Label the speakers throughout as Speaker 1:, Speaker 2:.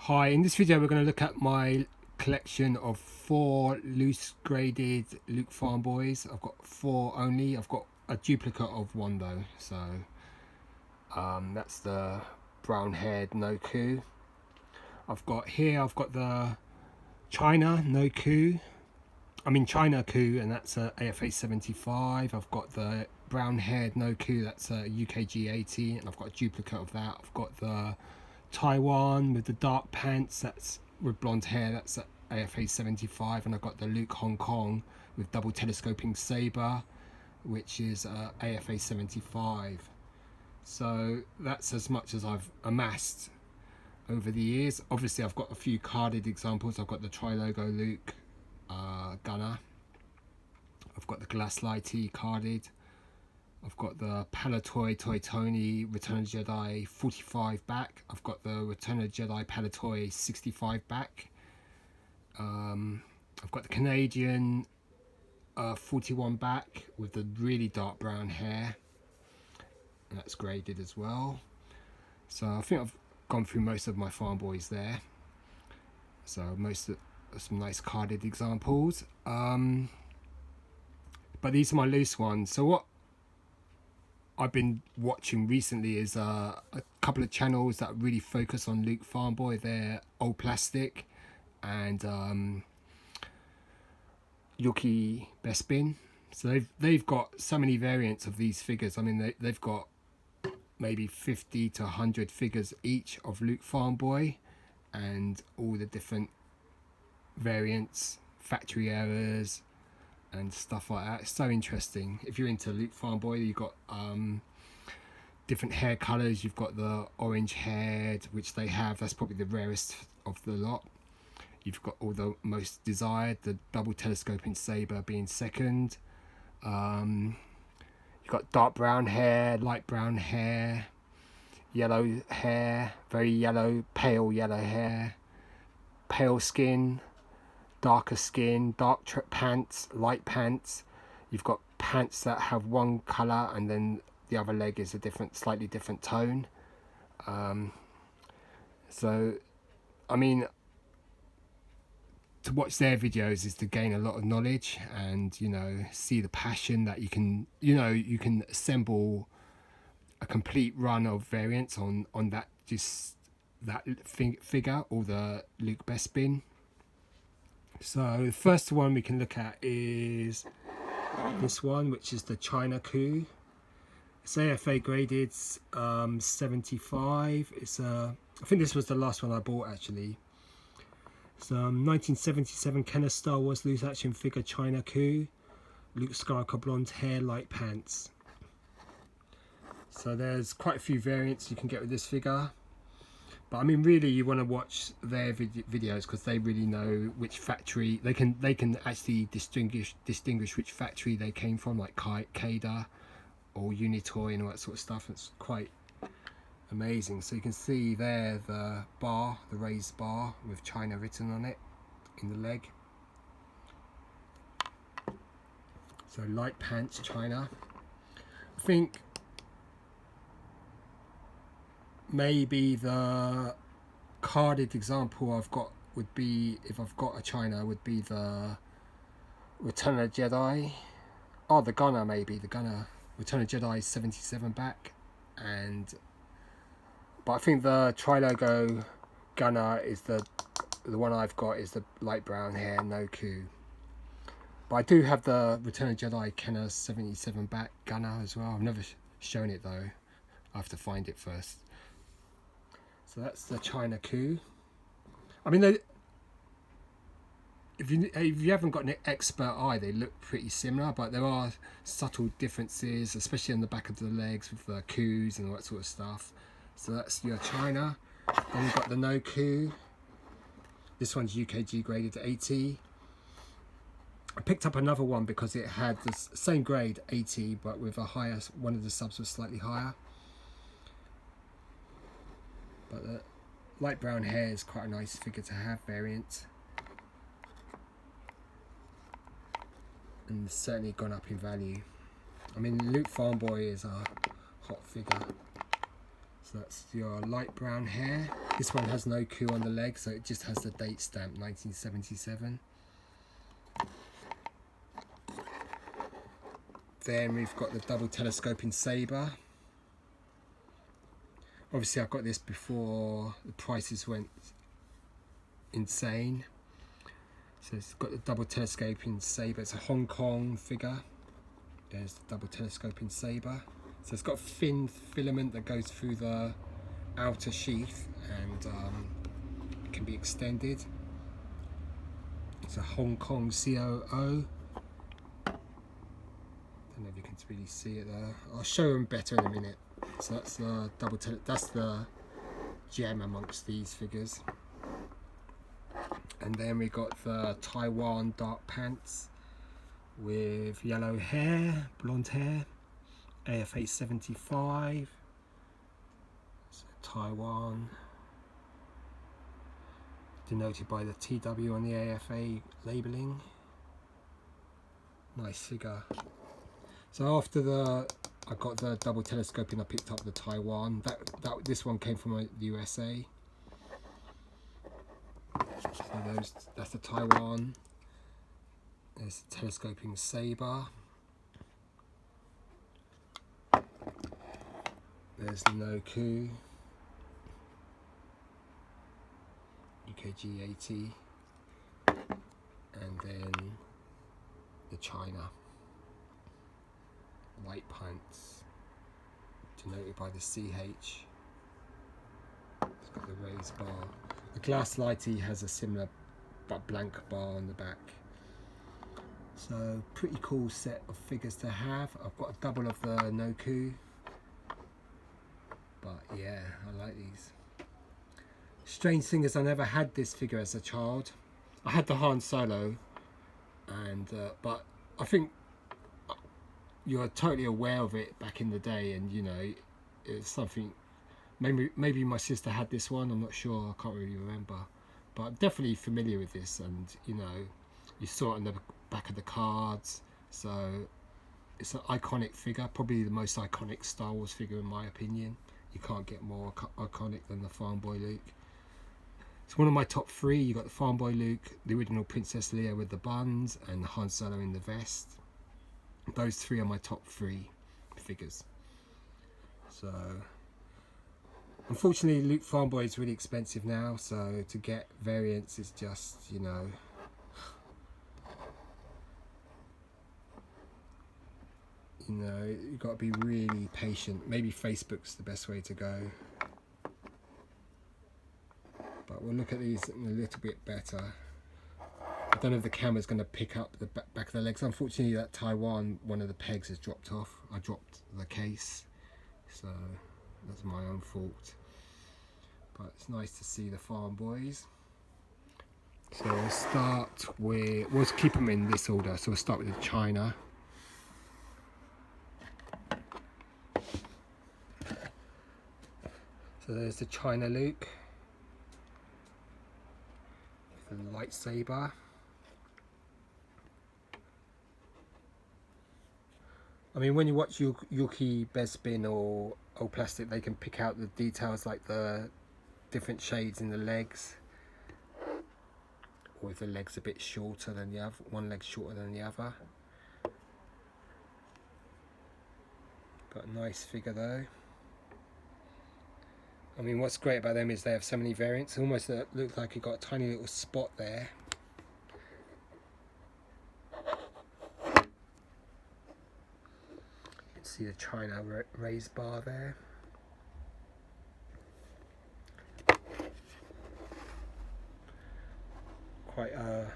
Speaker 1: Hi, in this video we're going to look at my collection of 4 loose graded Luke Farmboys. I've got 4 only. I've got a duplicate of 1 though, so that's the brown haired No-Ku. I've got the China No-Ku, China Ku, and that's a AFA 75. I've got the brown haired No-Ku, that's a UKG 80, and I've got a duplicate of that. I've got the Taiwan with the dark pants, that's with blonde hair, that's at AFA 75, and I've got the Luke Hong Kong with double telescoping Saber, which is AFA 75. So that's as much as I've amassed over the years. Obviously I've got a few carded examples. I've got the Tri-Logo Luke Gunner, I've got the Glass-Lighty carded, I've got the Palatoy Toy Tony Return of the Jedi 45 back. I've got the Return of the Jedi Palatoy 65 back. I've got the Canadian 41 back with the really dark brown hair. And that's graded as well. So I think I've gone through most of my Farmboys there. So some nice carded examples. But these are my loose ones. So what I've been watching recently is a couple of channels that really focus on Luke Farmboy. They're Old Plastic and Yuki Bespin. So they've got so many variants of these figures. I mean, they've got maybe 50 to 100 figures each of Luke Farmboy, and all the different variants, factory errors and stuff like that. It's so interesting. If you're into Luke Farmboy, you've got different hair colours. You've got the orange haired, which they have, that's probably the rarest of the lot. You've got all the most desired, the double telescoping Saber being second. You've got dark brown hair, light brown hair, yellow hair, very yellow, pale yellow hair, pale skin, darker skin, dark pants, light pants. You've got pants that have one colour and then the other leg is a slightly different tone. So I mean, to watch their videos is to gain a lot of knowledge and, you know, see the passion that you can assemble a complete run of variants on that figure, or the Luke Bespin. So the first one we can look at is this one, which is the China Ku. It's AFA graded 75. It's I think this was the last one I bought actually. It's 1977 Kenner Star Wars loose action figure China Ku, Luke Skywalker blonde hair, light pants. So there's quite a few variants you can get with this figure. But I mean, really, you want to watch their videos because they really know which factory they can actually distinguish which factory they came from, like Cada or Unitoy and all that sort of stuff. It's quite amazing. So you can see there the raised bar with China written on it in the leg. So light pants China. I think maybe the carded example I've got would be, if I've got a China, would be the Return of the Jedi. Oh, the Gunner, maybe the Gunner. Return of the Jedi 77 back. But I think the Tri-Logo Gunner is the one I've got, is the light brown hair No-Ku. But I do have the Return of the Jedi Kenner 77 back Gunner as well. I've never shown it though. I have to find it first. So that's the China Ku. I mean, if you haven't got an expert eye, they look pretty similar, but there are subtle differences, especially on the back of the legs with the Kus and all that sort of stuff. So that's your China. Then you've got the No-Ku. This one's UKG graded 80. I picked up another one because it had the same grade 80, but with a higher, one of the subs was slightly higher. But the light brown hair is quite a nice figure to have, variant. And it's certainly gone up in value. I mean, Luke Farmboy is a hot figure. So that's your light brown hair. This one has no coup on the leg, so it just has the date stamp 1977. Then we've got the double telescoping Sabre. Obviously I got this before the prices went insane. So it's got the double telescoping Sabre. It's a Hong Kong figure. There's the double telescoping Sabre. So it's got a thin filament that goes through the outer sheath and it can be extended. It's a Hong Kong COO. Don't know if you can really see it there. I'll show them better in a minute. So that's the that's the gem amongst these figures. And then we got the Taiwan dark pants with yellow hair, blonde hair, AFA 75. So Taiwan, denoted by the TW on the AFA labelling. Nice figure. So after I got the double telescoping, I picked up the Taiwan. This one came from the USA. So that's the Taiwan. There's the telescoping Sabre. There's the no coup. UKG 80. And then the China. White pants, denoted by the CH. It's got the raised bar. The glass lighty has a similar but blank bar on the back. So pretty cool set of figures to have. I've got a double of the no coup, but yeah, I like these. Strange thing is I never had this figure as a child. I had the Han Solo, and but I think you're totally aware of it back in the day, and you know it's something. Maybe my sister had this one. I'm not sure. I can't really remember, but I'm definitely familiar with this. And you know, you saw it on the back of the cards. So it's an iconic figure, probably the most iconic Star Wars figure in my opinion. You can't get more iconic than the Farmboy Luke. It's one of my top three. You got the Farmboy Luke, the original Princess Leia with the buns, and Han Solo in the vest. Those three are my top three figures. So unfortunately Luke Farmboy is really expensive now, so to get variants is just, you know, you've got to be really patient. Maybe Facebook's the best way to go, but we'll look at these a little bit better. I don't know if the camera's going to pick up the back of the legs. Unfortunately that Taiwan, one of the pegs has dropped off. I dropped the case, so that's my own fault. But it's nice to see the Farmboys. So we'll start with, we'll keep them in this order. So we'll start with the China. So there's the China Luke, the lightsaber. I mean, when you watch Yuki, Bespin or Old Plastic, they can pick out the details like the different shades in the legs, or if the leg's a bit shorter than the other, one leg's shorter than the other. Got a nice figure though. I mean, what's great about them is they have so many variants. It almost looks like you got a tiny little spot there. See the China raised bar there. Quite a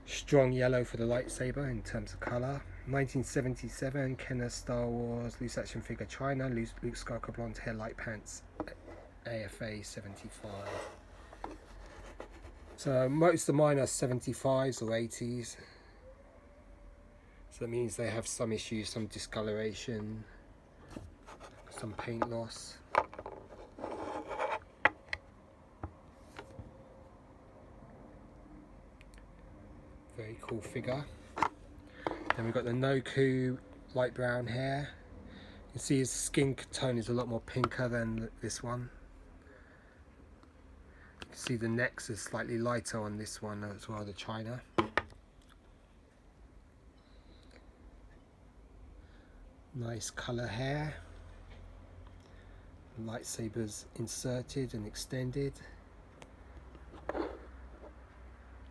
Speaker 1: strong yellow for the lightsaber in terms of colour. 1977 Kenner Star Wars loose action figure China, Luke Skywalker blonde hair, light pants, AFA 75. So most of mine are 75s or 80s. So that means they have some issues, some discoloration, some paint loss. Very cool figure. Then we've got the no coup light brown hair. You see his skin tone is a lot more pinker than this one. You can see the necks is slightly lighter on this one as well, the China. Nice colour hair. Lightsabers inserted and extended.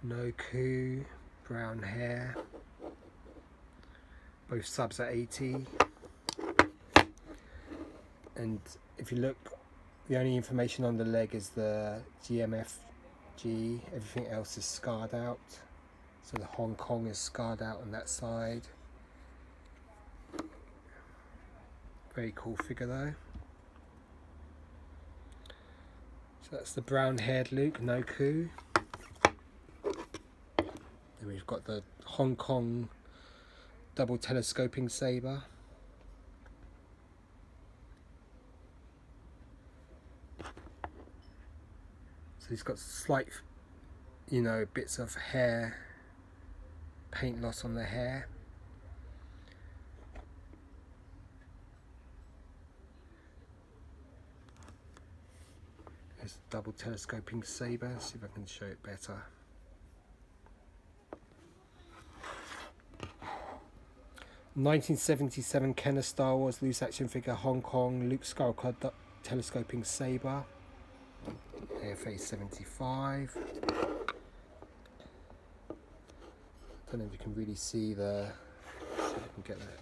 Speaker 1: No coup, brown hair. Both subs are 80. And if you look, the only information on the leg is the GMFG. Everything else is scarred out. So the Hong Kong is scarred out on that side. Very cool figure though. So that's the brown haired Luke, no coup. Then we've got the Hong Kong double telescoping Saber. So he's got slight, you know, bits of hair, paint loss on the hair. There's the double telescoping Saber. See if I can show it better. (1977) Kenner Star Wars loose action figure Hong Kong Luke Skywalker telescoping Saber. AFA 75. Don't know if you can really see the, see if I can get that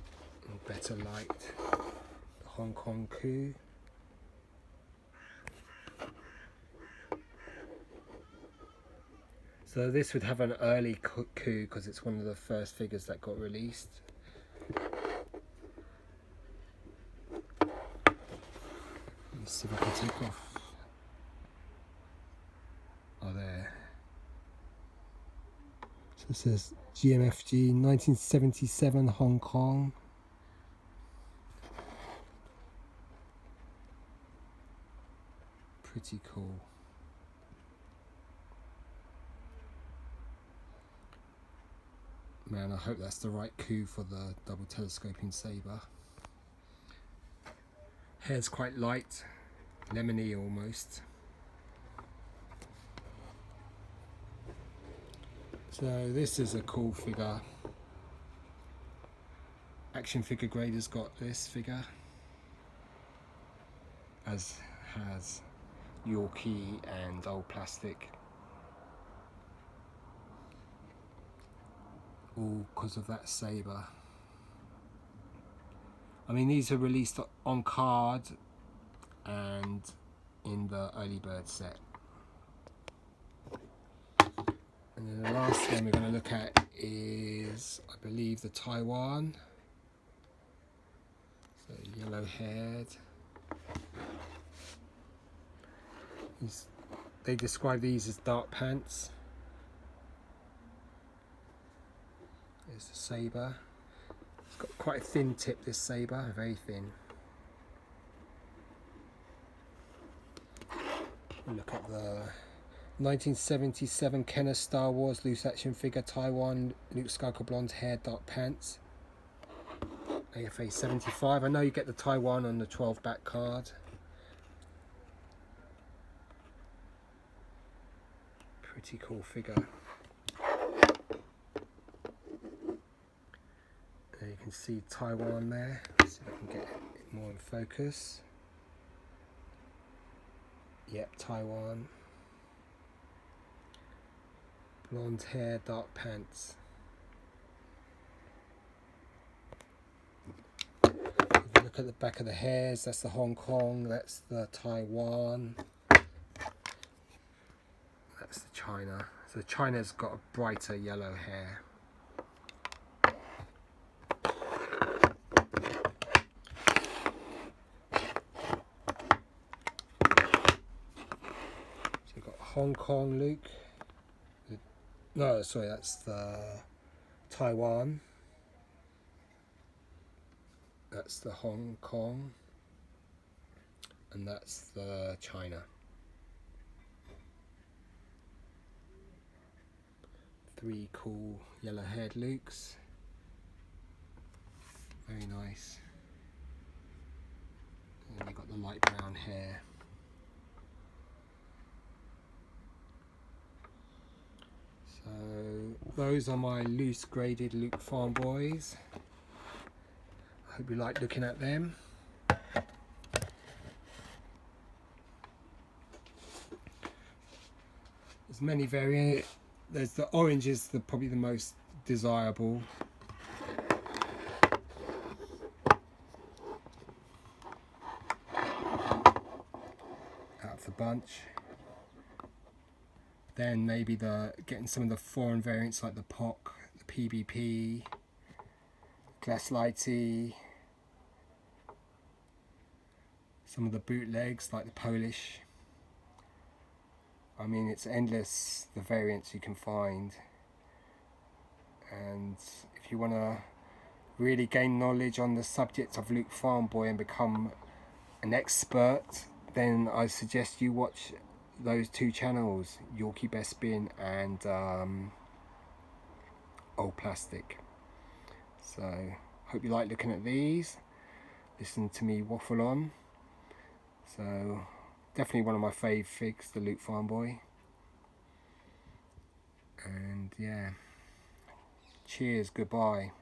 Speaker 1: in better light. The Hong Kong coup. So this would have an early coup because it's one of the first figures that got released. Let's see if I can take off. Oh, there. So it says GMFG 1977 Hong Kong. Pretty cool. Man, I hope that's the right coup for the double telescoping Saber. Hair's quite light, lemony almost. So this is a cool figure. Action Figure Grader's got this figure, as has Yorkie and Old Plastic. All because of that Saber. I mean, these are released on card and in the early bird set. And then the last one we're going to look at is, I believe, the Taiwan. So yellow haired. They describe these as dark pants. There's the Saber. It's got quite a thin tip, this Saber, very thin. Look at the 1977 Kenner Star Wars loose action figure Taiwan Luke Skywalker blonde hair, dark pants. AFA 75. I know you get the Taiwan on the 12 back card. Pretty cool figure. There you can see Taiwan there. Let's see if I can get it more in focus. Yep, Taiwan. Blonde hair, dark pants. If you look at the back of the hairs, that's the Hong Kong, that's the Taiwan. That's the China. So China's got a brighter yellow hair. So you've got Hong Kong Luke. No, sorry, that's the Taiwan. That's the Hong Kong. And that's the China. Three cool yellow-haired Lukes. Very nice. And you've got the light brown hair. So those are my loose graded Luke Farmboys. I hope you like looking at them. There's many variants. There's the orange is probably the most desirable. Out of the bunch. Then maybe getting some of the foreign variants like the POC, the PBP, Glasslighty, some of the bootlegs like the Polish. I mean, it's endless the variants you can find, and if you want to really gain knowledge on the subject of Luke Farmboy and become an expert, then I suggest you watch those two channels, Yorkie Bespin and Old Plastic. So hope you like looking at these, listen to me waffle on. So definitely one of my fave figs, the Luke Farmboy. And yeah, cheers, goodbye.